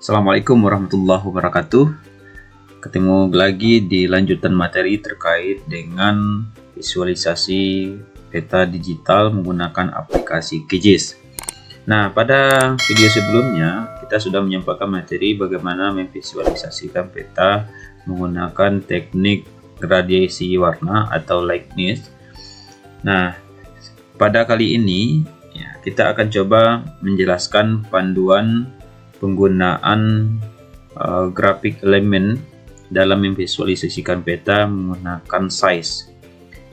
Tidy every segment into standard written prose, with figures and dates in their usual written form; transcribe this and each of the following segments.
Assalamualaikum warahmatullahi wabarakatuh. Ketemu lagi di lanjutan materi terkait dengan visualisasi peta digital menggunakan aplikasi QGIS. Nah, pada video sebelumnya kita sudah menyampaikan materi bagaimana memvisualisasikan peta menggunakan teknik gradiasi warna atau likeness. Nah, pada kali ini kita akan coba menjelaskan panduan penggunaan grafik elemen dalam memvisualisasikan peta menggunakan size.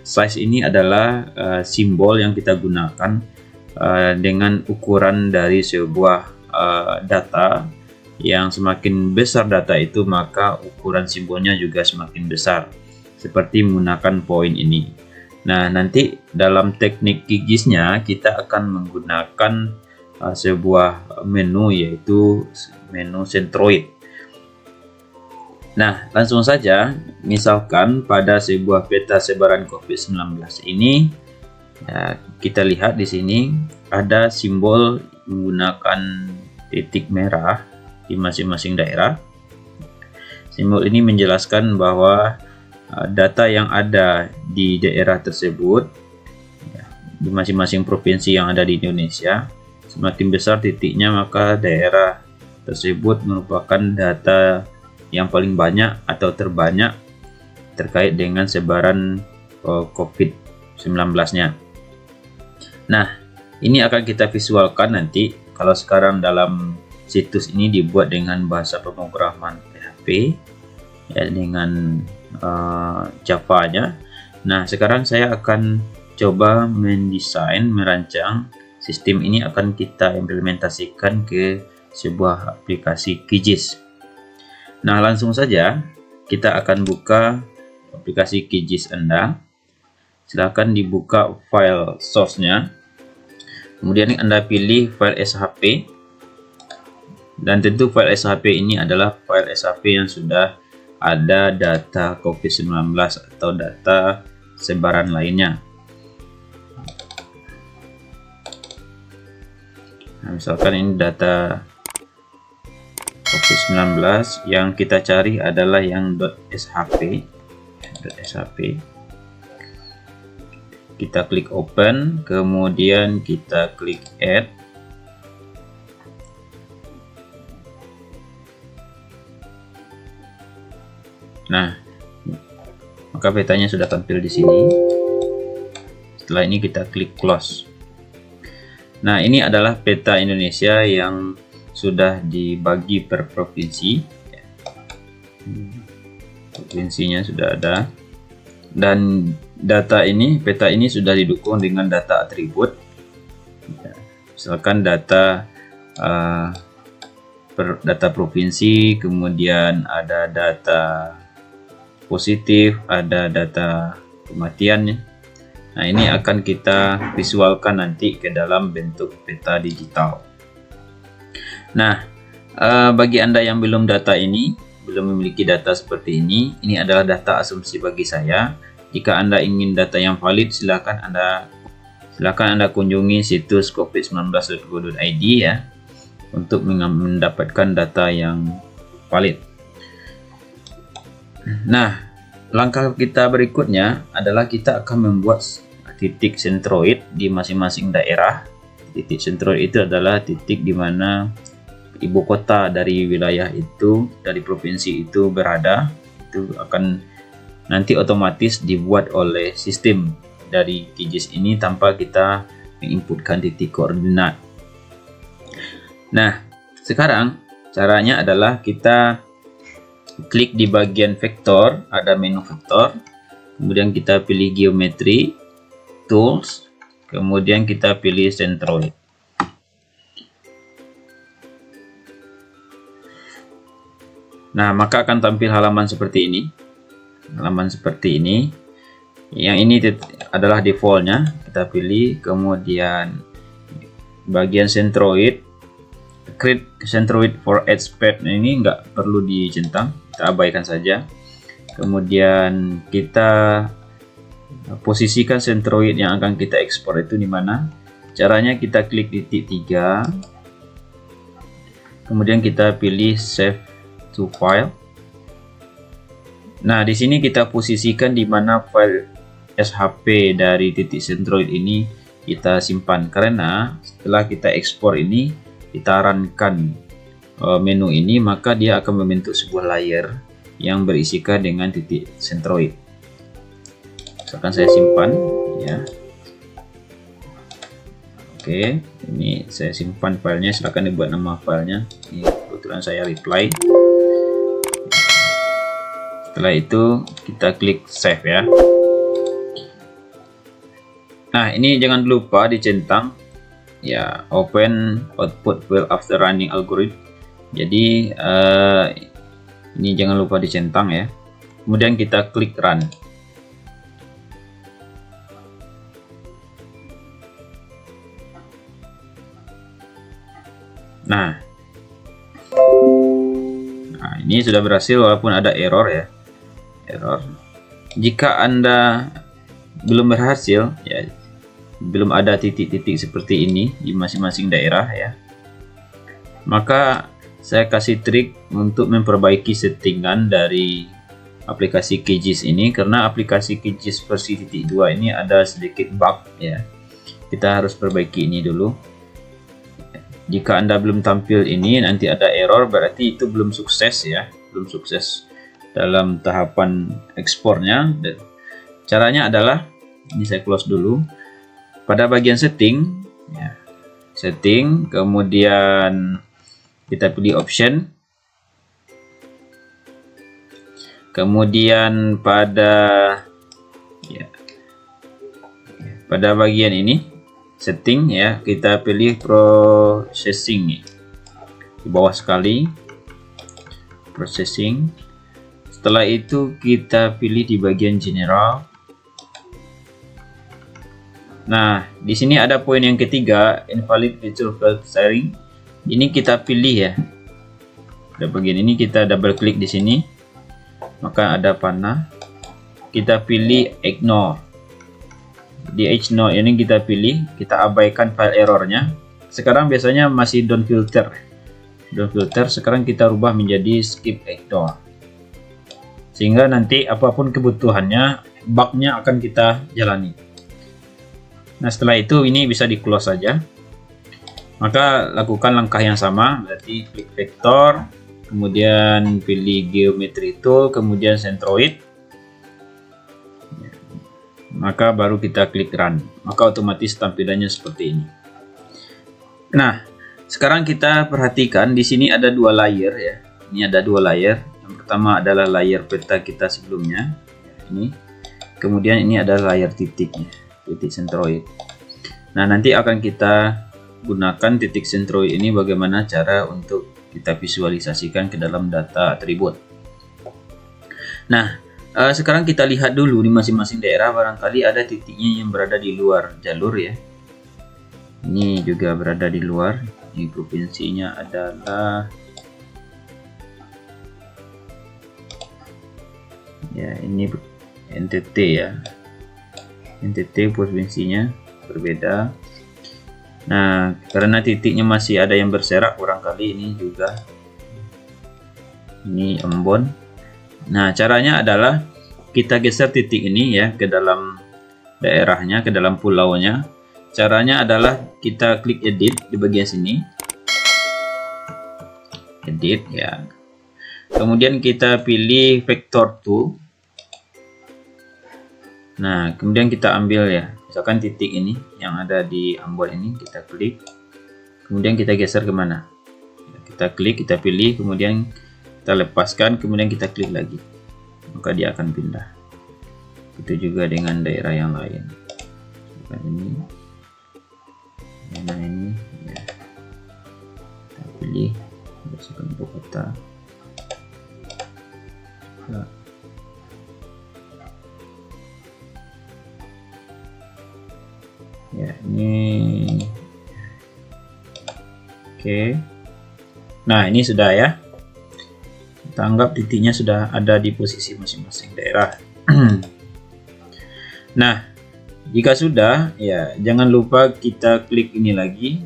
Size ini adalah simbol yang kita gunakan dengan ukuran dari sebuah data. Yang semakin besar data itu, maka ukuran simbolnya juga semakin besar, seperti menggunakan poin ini. Nah, nanti dalam teknik QGIS-nya kita akan menggunakan sebuah menu, yaitu menu centroid. Nah, langsung saja, misalkan pada sebuah peta sebaran COVID-19 ini, kita lihat di sini ada simbol menggunakan titik merah di masing-masing daerah. Simbol ini menjelaskan bahwa data yang ada di daerah tersebut, di masing-masing provinsi yang ada di Indonesia, semakin besar titiknya, maka daerah tersebut merupakan data yang paling banyak atau terbanyak terkait dengan sebaran COVID-19-nya. Nah, ini akan kita visualkan nanti. Kalau sekarang dalam situs ini dibuat dengan bahasa pemrograman PHP, dengan Java-nya. Nah, sekarang saya akan coba mendesain, merancang sistem ini akan kita implementasikan ke sebuah aplikasi QGIS. Nah, langsung saja kita akan buka aplikasi QGIS Anda. Silahkan dibuka file source-nya. Kemudian Anda pilih file SHP. Dan tentu file SHP ini adalah file SHP yang sudah ada data COVID-19 atau data sebaran lainnya. Nah, misalkan ini data COVID-19, yang kita cari adalah yang .shp. Kita klik open, kemudian kita klik add. Nah, maka petanya sudah tampil di sini. Setelah ini kita klik close. Nah, ini adalah peta Indonesia yang sudah dibagi per provinsi. Provinsinya sudah ada. Dan data ini, peta ini sudah didukung dengan data atribut. Misalkan data data provinsi, kemudian ada data positif, ada data kematiannya. Nah, ini akan kita visualkan nanti ke dalam bentuk peta digital. Nah, bagi Anda yang belum memiliki data seperti ini adalah data asumsi bagi saya. Jika Anda ingin data yang valid, silakan Anda kunjungi situs covid19.go.id ya, untuk mendapatkan data yang valid. Nah, langkah kita berikutnya adalah kita akan membuat titik centroid di masing-masing daerah. Titik centroid itu adalah titik di mana ibu kota dari wilayah itu, dari provinsi itu berada. Itu akan nanti otomatis dibuat oleh sistem dari QGIS ini tanpa kita menginputkan titik koordinat. Nah, sekarang caranya adalah kita klik di bagian vektor, ada menu vektor, kemudian kita pilih geometri, tools, kemudian kita pilih centroid. Nah, maka akan tampil halaman seperti ini. Yang ini adalah defaultnya, kita pilih, kemudian bagian centroid, create centroid for edge path ini nggak perlu dicentang, kita abaikan saja. Kemudian kita posisikan centroid yang akan kita ekspor itu di mana. Caranya kita klik titik 3, Kemudian kita pilih save to file. Nah, di sini kita posisikan di mana file SHP dari titik Centroid ini kita simpan, karena setelah kita ekspor ini, kita runkan menu ini, maka dia akan membentuk sebuah layer yang berisikan dengan titik Centroid. Misalkan saya simpan ya. Oke, ini saya simpan filenya, silahkan dibuat nama filenya. Ini kebetulan saya reply. Setelah itu kita klik save ya. Nah, ini jangan lupa dicentang ya, open output file after running algorithm. Jadi ini jangan lupa dicentang ya. Kemudian kita klik run. Nah, ini sudah berhasil walaupun ada error ya. Error. Jika Anda belum berhasil ya, belum ada titik-titik seperti ini di masing-masing daerah ya, maka saya kasih trik untuk memperbaiki settingan dari aplikasi QGIS ini, karena aplikasi QGIS versi 2 ini ada sedikit bug ya. Kita harus perbaiki ini dulu. Jika Anda belum tampil ini, nanti ada error, berarti itu belum sukses ya, belum sukses dalam tahapan ekspornya. Dan caranya adalah, ini saya close dulu. Pada bagian setting ya, setting, kemudian kita pilih option, kemudian pada bagian ini setting ya, kita pilih processing nih, di bawah sekali processing. Setelah itu kita pilih di bagian general. Nah, di sini ada poin yang ketiga, invalid virtual file sharing. Ini kita pilih ya. Pada bagian ini kita double klik di sini, maka ada panah. Kita pilih ignore. Di ignore ini kita pilih, kita abaikan file errornya. Sekarang biasanya masih don't filter. Don't filter, sekarang kita rubah menjadi skip ignore. Sehingga nanti apapun kebutuhannya, bugnya akan kita jalani. Nah, setelah itu ini bisa di close saja. Maka lakukan langkah yang sama, berarti klik vektor, kemudian pilih geometry tool, kemudian centroid. Maka baru kita klik run, maka otomatis tampilannya seperti ini. Nah, sekarang kita perhatikan di sini ada dua layer ya. Ini ada dua layer. Yang pertama adalah layer peta kita sebelumnya. Ini. Kemudian ini adalah layer titiknya, titik centroid. Nah, nanti akan kita gunakan titik centroid ini bagaimana cara untuk kita visualisasikan ke dalam data atribut. Nah, sekarang kita lihat dulu di masing-masing daerah, barangkali ada titiknya yang berada di luar jalur ya. Ini juga berada di luar. Di provinsinya adalah ya, ini NTT ya. NTT provinsinya berbeda. Nah, karena titiknya masih ada yang berserak, barangkali ini juga. Ini Ambon. Nah, caranya adalah kita geser titik ini ya ke dalam daerahnya, ke dalam pulaunya. Caranya adalah kita klik edit di bagian sini. Edit ya. Kemudian kita pilih vector tool. Nah, kemudian kita ambil ya, misalkan titik ini yang ada di Ambon ini, kita klik. Kemudian kita geser kemana? Kita klik, kita pilih, kemudian kita lepaskan, kemudian kita klik lagi, maka dia akan pindah. Itu juga dengan daerah yang lain. Bukan ini, mana ini ya. Kita pilih, berdasarkan ibu kota. Nah. Ya, ini oke. Nah, ini sudah ya. Kita anggap titiknya sudah ada di posisi masing-masing daerah. Nah, jika sudah ya, jangan lupa kita klik ini lagi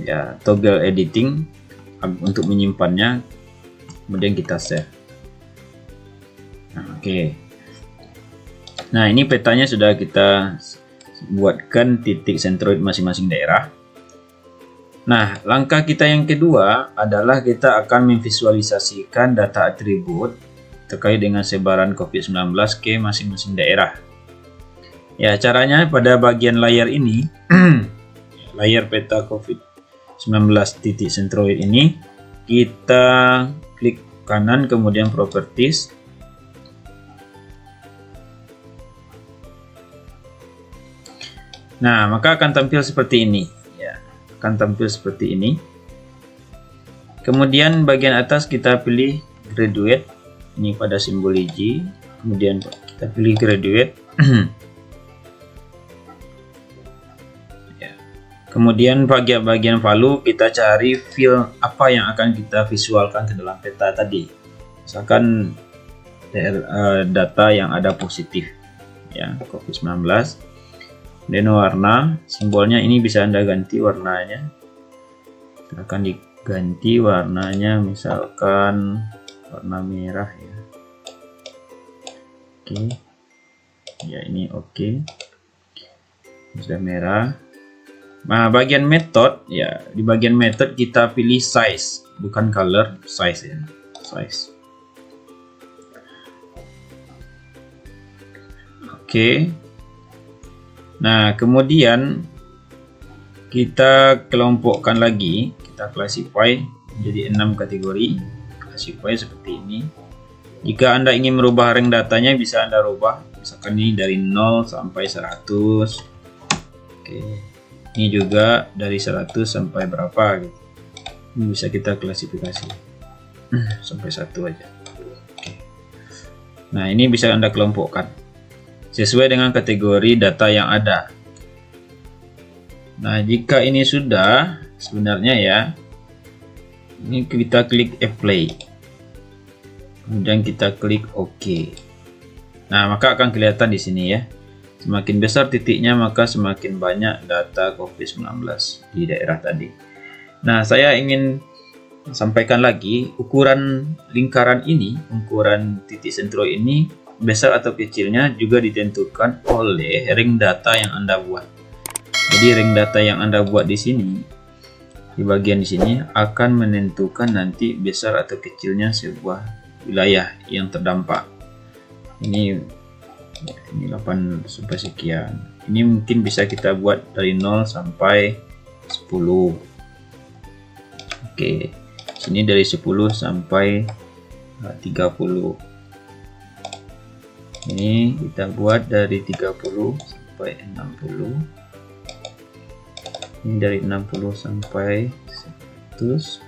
ya, toggle editing. untuk menyimpannya, kemudian kita save. Nah, oke. Nah, ini petanya sudah kita buatkan titik sentroid masing-masing daerah. Nah, langkah kita yang kedua adalah kita akan memvisualisasikan data atribut terkait dengan sebaran COVID-19 ke masing-masing daerah. Ya, caranya pada bagian layar ini, layar peta COVID-19 titik sentroid ini, kita klik kanan kemudian properties. Nah, maka akan tampil seperti ini. Ya, akan tampil seperti ini. Kemudian bagian atas kita pilih graduate. Ini pada simbol hiji. Kemudian kita pilih graduate. Ya. Kemudian bagian value kita cari field apa yang akan kita visualkan ke dalam peta tadi. Misalkan data yang ada positif, ya, COVID-19. Dan warna simbolnya ini bisa Anda ganti warnanya. Akan diganti warnanya misalkan warna merah ya. Oke. Ya, ini oke. Sudah merah. Nah, bagian method ya, di bagian method kita pilih size, bukan color, size ya. Size. Oke. Nah, kemudian kita kelompokkan lagi, kita classify menjadi 6 kategori. Classify seperti ini. Jika Anda ingin merubah rank datanya, bisa Anda rubah. Misalkan ini dari 0 sampai 100. Oke. Ini juga dari 100 sampai berapa gitu. Ini bisa kita klasifikasi. Sampai 1 aja. Oke. Nah, ini bisa Anda kelompokkan sesuai dengan kategori data yang ada. Nah, jika ini sudah, sebenarnya ya, ini kita klik apply, kemudian kita klik OK. Nah, maka akan kelihatan di sini ya, semakin besar titiknya maka semakin banyak data COVID-19 di daerah tadi. Nah, saya ingin sampaikan lagi, ukuran lingkaran ini, ukuran titik sentroid ini, besar atau kecilnya juga ditentukan oleh ring data yang Anda buat. Jadi ring data yang Anda buat di sini, di bagian di sini akan menentukan nanti besar atau kecilnya sebuah wilayah yang terdampak. Ini 8 sampai sekian. Ini mungkin bisa kita buat dari 0 sampai 10. Oke, sini dari 10 sampai 30. Ini kita buat dari 30 sampai 60. Ini dari 60 sampai 100.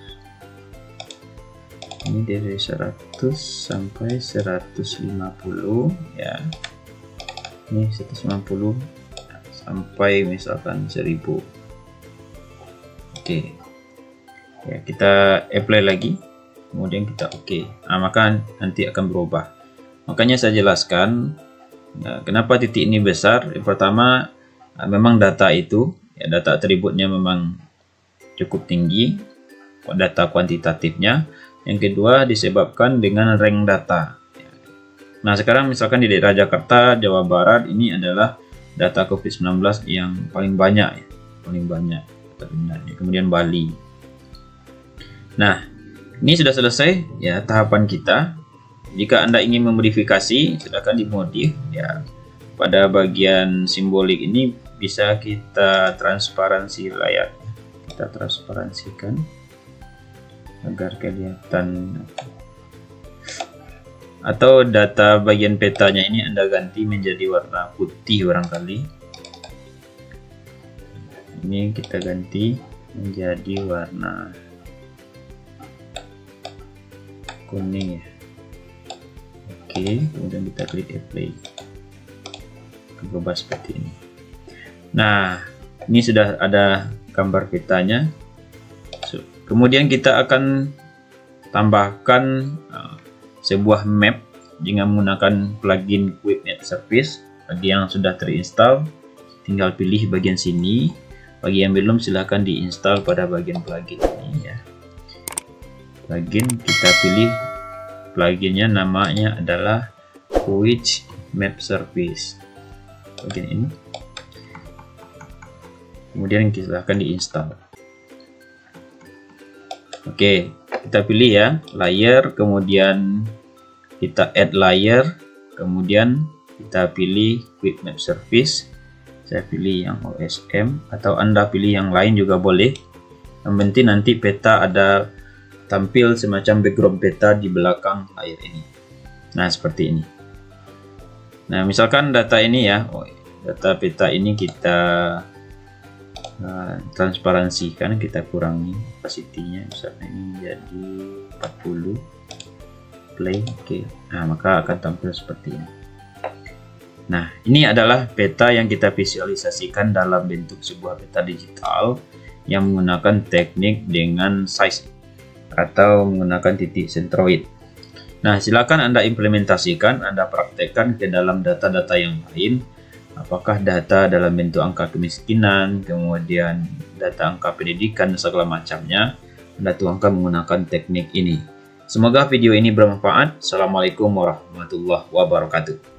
Ini dari 100 sampai 150 ya. Ini 150 sampai misalkan 1000. Oke. Ya, kita apply lagi. Kemudian kita oke. Nah, maka nanti akan berubah. Makanya saya jelaskan kenapa titik ini besar. Yang pertama, memang data itu, ya, data atributnya memang cukup tinggi, data kuantitatifnya. Yang kedua, disebabkan dengan rank data. Nah, sekarang misalkan di daerah Jakarta, Jawa Barat, ini adalah data COVID-19 yang paling banyak, ya, paling banyak. Kemudian Bali. Nah, ini sudah selesai ya tahapan kita. Jika Anda ingin memodifikasi, silakan dimodif ya. Pada bagian simbolik ini bisa kita transparansi layar. Kita transparansikan agar kelihatan. Atau data bagian petanya ini Anda ganti menjadi warna putih barangkali. Ini kita ganti menjadi warna kuning ya. Oke, kemudian kita klik apply. Berubah seperti ini. Nah, ini sudah ada gambar petanya. Kemudian kita akan tambahkan sebuah map dengan menggunakan plugin Quick Map Service. Bagi yang sudah terinstall, tinggal pilih bagian sini. Bagi yang belum, silahkan diinstal pada bagian plugin ini ya. plugin, kita pilih pluginnya, namanya adalah Which Map Service. Plugin ini, kemudian silahkan diinstal. Oke, kita pilih ya layer, kemudian kita add layer, kemudian kita pilih Quick Map Service. Saya pilih yang OSM, atau Anda pilih yang lain juga boleh. Yang penting nanti peta ada tampil semacam background peta di belakang layar ini. Nah, seperti ini. Nah, misalkan data ini ya, data peta ini kita transparansikan, kita kurangi opacity-nya, misalnya ini jadi 40, play, oke. Nah, maka akan tampil seperti ini. Nah, ini adalah peta yang kita visualisasikan dalam bentuk sebuah peta digital yang menggunakan teknik dengan size atau menggunakan titik sentroid. Nah, silakan Anda implementasikan, Anda praktekkan ke dalam data-data yang lain. Apakah data dalam bentuk angka kemiskinan, kemudian data angka pendidikan, dan segala macamnya, Anda tuangkan menggunakan teknik ini. Semoga video ini bermanfaat. Assalamualaikum warahmatullahi wabarakatuh.